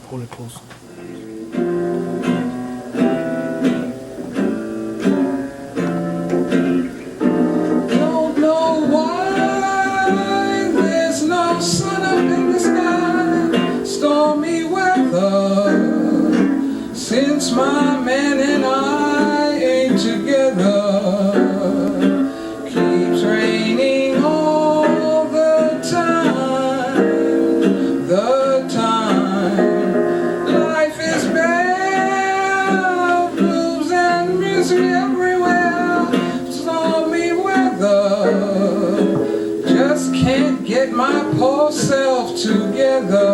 Hold it close. Don't know why there's no sun up in the sky. Stormy weather since my man and I ain't together. Keeps raining all the time. The time. Life is bad. Blues and misery everywhere. Stormy weather. Just can't get my poor self together.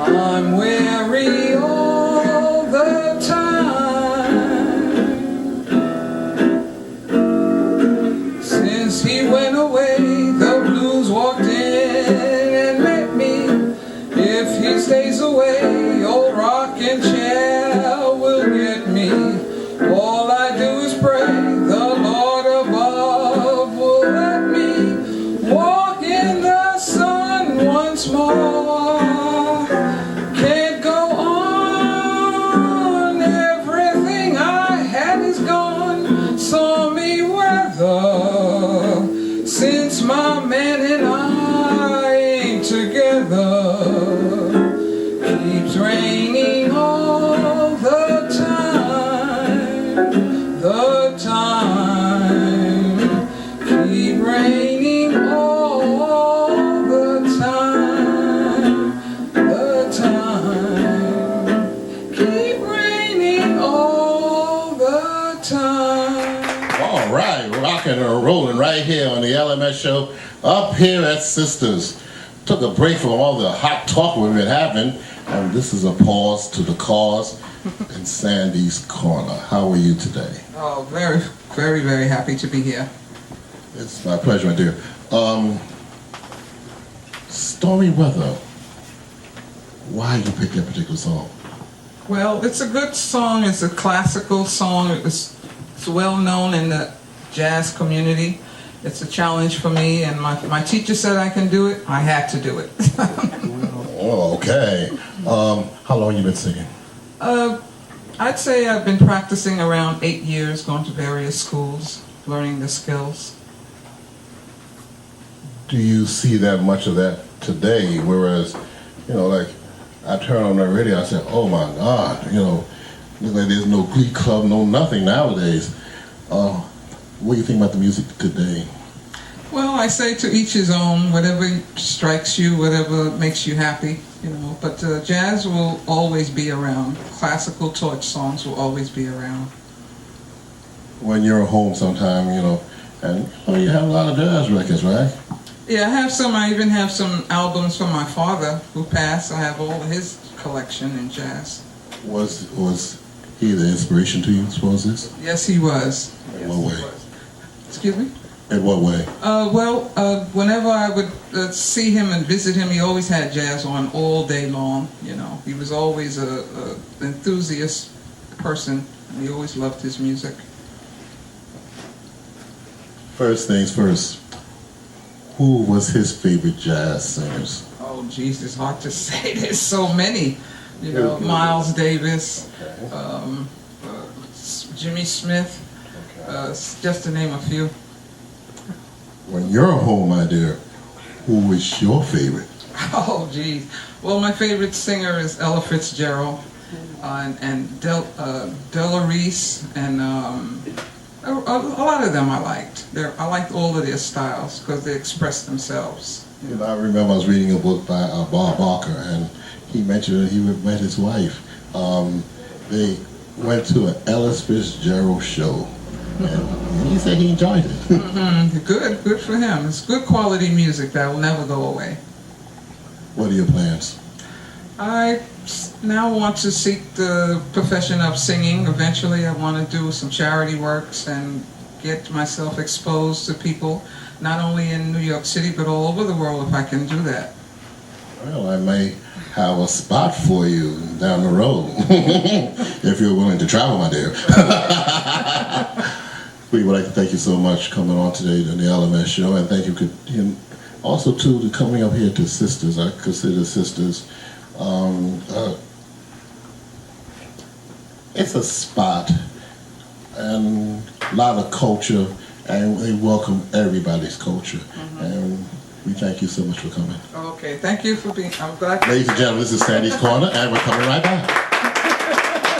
I'm weary all the time. Since he went away, the blues walked in and met me. If he stays away, old rocking chair will get me. All I do is pray the Lord above will let me walk in the sun once more. Can't go on, everything I had is gone. Stormy weather since my man and I ain't together. Keeps raining all the time. The time. Keep raining all the time. The time. Keep raining all the time. All right, rocking and rolling right here on the LMS show up here at Sisters. Took a break from all the hot talk we've been having, and this is a pause to the cause in Sandy's Corner. How are you today? Oh, very, very, very happy to be here. It's my pleasure, my dear. Stormy weather. Why you pick that particular song? Well, it's a good song. It's a classical song. It's well known in the jazz community. It's a challenge for me, and my teacher said I can do it. I had to do it. Oh, okay. How long you been singing? I'd say I've been practicing around 8 years, going to various schools, learning the skills. Do you see that much of that today? Whereas, like I turn on the radio, I say, oh my God, look like there's no glee club, no nothing nowadays. What do you think about the music today? Well, I say to each his own, whatever strikes you, whatever makes you happy, But jazz will always be around. Classical torch songs will always be around. When you're home sometime, and you have a lot of jazz records, right? Yeah, I have some. I even have some albums from my father who passed. I have all of his collection in jazz. Was he the inspiration to you as far as this? Yes, he was. In what way? Excuse me? In what way? Whenever I would see him and visit him, he always had jazz on all day long. He was always an enthusiast person. And he always loved his music. First things first. Who was his favorite jazz singers? Oh, geez, it's hard to say. There's so many. Miles Davis, Jimmy Smith, just to name a few. When you're home, my dear, who is your favorite? Oh, geez. Well, my favorite singer is Ella Fitzgerald, and Della Reese, and a lot of them I liked. I liked all of their styles because they expressed themselves. I remember I was reading a book by Bob Barker, and he mentioned that he met his wife. They went to an Ella Fitzgerald show, and he said he enjoyed it. Mm-hmm. Good for him. It's good quality music that will never go away. What are your plans? I now want to seek the profession of singing. Eventually, I want to do some charity works and get myself exposed to people, not only in New York City, but all over the world if I can do that. Well, I may have a spot for you down the road, if you're willing to travel, my dear. We would like to thank you so much for coming on today to the LMS show, and thank you also to coming up here to Sisters. I consider Sisters It's a spot and a lot of culture, and they welcome everybody's culture. And we thank you so much for coming. Okay, thank you for being, I'm glad. Ladies and gentlemen, this is Sandy's Corner, and we're coming right back.